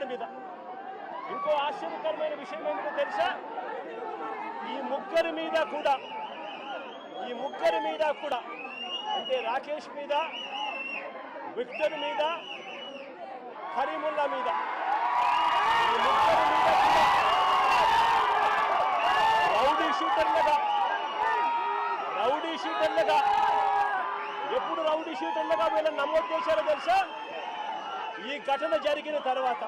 పిల్లాడి మీద. ఇంకో ఆశ్చర్యకరమైన విషయం ఏమిటో తెలుసా? ఈ ముగ్గురి మీద కూడా అంటే రాకేష్ మీద, విక్టర్ మీద, కరీముల్లా మీద, ఈ ముగ్గురి మీద కూడా రౌడీ షీటర్లుగా ఎప్పుడు రౌడీ షీటర్లుగా వీళ్ళని నమోదు చేశారో తెలుసా? ఈ ఘటన జరిగిన తర్వాత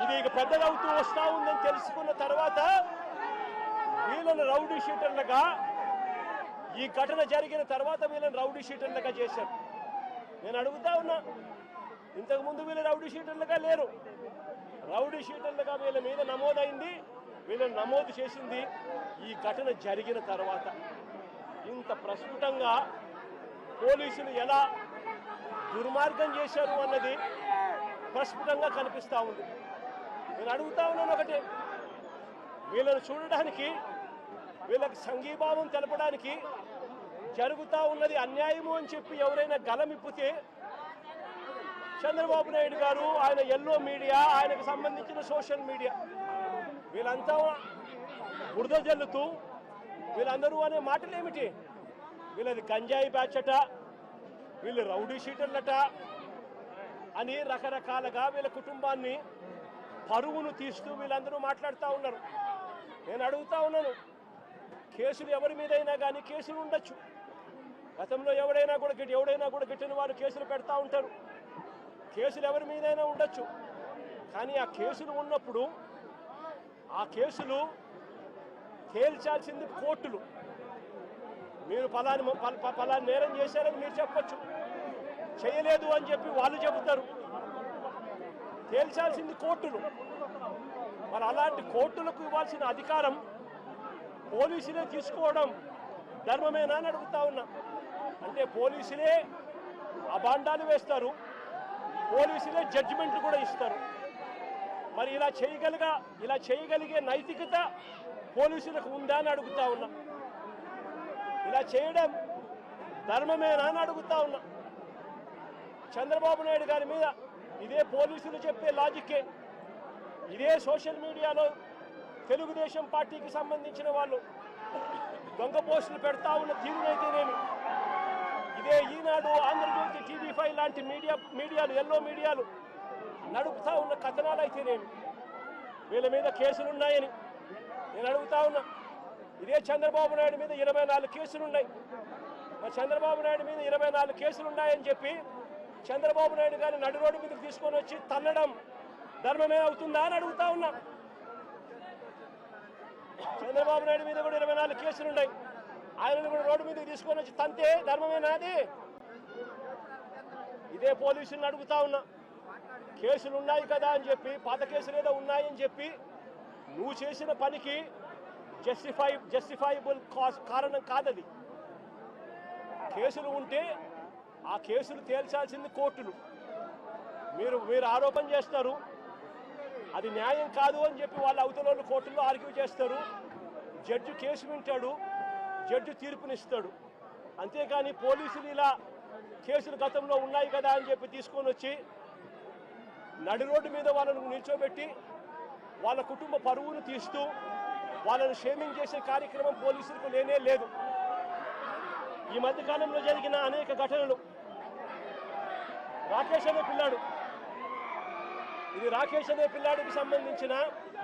ఇది ఇక పెద్దదవుతూ వస్తూ ఉందని తెలుసుకున్న తర్వాత వీళ్ళని రౌడీ షీటర్లుగా, ఈ ఘటన జరిగిన తర్వాత వీళ్ళని రౌడీ షీటర్లుగా చేశారు. నేను అడుగుతా ఉన్నా, ఇంతకుముందు వీళ్ళు రౌడీ షీటర్లుగా లేరు. రౌడీ షీటర్లుగా వీళ్ళ మీద నమోదైంది, వీళ్ళని నమోదు చేసింది ఈ ఘటన జరిగిన తర్వాత. ఇంత ప్రస్ఫుటంగా పోలీసులు ఎలా దుర్మార్గం చేశారు అన్నది ప్రస్ఫుటంగా కనిపిస్తూ ఉంది. నేను అడుగుతా ఉన్నాను ఒకటే, వీళ్ళని చూడడానికి, వీళ్ళకి సంఘీభావం తెలపడానికి జరుగుతూ ఉన్నది అన్యాయము అని చెప్పి ఎవరైనా గలమిప్పితే చంద్రబాబు నాయుడు గారు, ఆయన ఎల్లో మీడియా, ఆయనకు సంబంధించిన సోషల్ మీడియా వీళ్ళంతా బురద జల్లుతూ వీళ్ళందరూ అనే మాటలు ఏమిటి? వీళ్ళది గంజాయి బ్యాచట, వీళ్ళు రౌడీ షీటర్లట అని రకరకాలుగా వీళ్ళ కుటుంబాన్ని పరువును తీస్తూ వీళ్ళందరూ మాట్లాడుతూ ఉన్నారు. నేను అడుగుతా ఉన్నాను, కేసులు ఎవరి మీదైనా కానీ కేసులు ఉండొచ్చు. గతంలో ఎవడైనా కూడా గిట్టిన వారు కేసులు పెడతా ఉంటారు. కేసులు ఎవరి మీదైనా ఉండొచ్చు. కానీ ఆ కేసులు ఉన్నప్పుడు ఆ కేసులు తేల్చాల్సింది కోర్టులు. మీరు పలాని నేరం చేశారని మీరు చెప్పచ్చు, చేయలేదు అని చెప్పి వాళ్ళు చెబుతారు. తేల్చాల్సింది కోర్టులు. మరి అలాంటి కోర్టులకు ఇవ్వాల్సిన అధికారం పోలీసులే తీసుకోవడం ధర్మమేనా అని అడుగుతా ఉన్నా. అంటే పోలీసులే అబాండాలు వేస్తారు, పోలీసులే జడ్జిమెంట్లు కూడా ఇస్తారు. మరి ఇలా చేయగలిగే నైతికత పోలీసులకు ఉందా అని అడుగుతా ఉన్నా. ఇలా చేయడం ధర్మమేనా అని అడుగుతా ఉన్నా. చంద్రబాబు నాయుడు గారి మీద ఇదే పోలీసులు చెప్పే లాజిక్కే, ఇదే సోషల్ మీడియాలో తెలుగుదేశం పార్టీకి సంబంధించిన వాళ్ళు దొంగ పోస్టులు పెడతా ఉన్న తీరునైతేనేమి, ఇదే ఈనాడు, ఆంధ్రజ్యోతి, టీవీ5 లాంటి మీడియాలు, ఎల్లో మీడియాలు నడుపుతా ఉన్న కథనాలు అయితేనేమి, వీళ్ళ మీద కేసులున్నాయని నేను అడుగుతా ఉన్నా. ఇదే చంద్రబాబు నాయుడు మీద 24 కేసులున్నాయి. మరి చంద్రబాబు నాయుడు మీద 24 కేసులున్నాయని చెప్పి చంద్రబాబు నాయుడు గారిని నడి రోడ్డు మీదకి తీసుకొని వచ్చి తన్నడం ధర్మమే అవుతుందా అని అడుగుతా ఉన్నా. చంద్రబాబు నాయుడు మీద కూడా 24 కేసులున్నాయి. ఆయనను కూడా రోడ్డు మీదకి తీసుకొని వచ్చి తంతే ధర్మమేనా అది? ఇదే పోలీసులను అడుగుతా ఉన్నా. కేసులు ఉన్నాయి కదా అని చెప్పి, పాత కేసులు ఏదో ఉన్నాయని చెప్పి నువ్వు చేసిన పనికి జస్టిఫైబుల్ కారణం కాదది. కేసులు ఉంటే ఆ కేసులు తేల్చాల్సింది కోర్టులు. మీరు ఆరోపణ చేస్తారు, అది న్యాయం కాదు అని చెప్పి వాళ్ళు అవతల కోర్టుల్లో ఆర్గ్యూ చేస్తారు. జడ్జి కేసు వింటాడు, జడ్జి తీర్పునిస్తాడు. అంతేకాని పోలీసులు ఇలా కేసులు గతంలో ఉన్నాయి కదా అని చెప్పి తీసుకొని వచ్చి నడి రోడ్డు మీద వాళ్ళను నిల్చోబెట్టి వాళ్ళ కుటుంబ పరువును తీస్తూ వాళ్ళను షేమింగ్ చేసే కార్యక్రమం పోలీసులకు లేనే లేదు. ఈ మధ్యకాలంలో జరిగిన అనేక ఘటనలు, రాకేష్ అనే పిల్లాడికి సంబంధించిన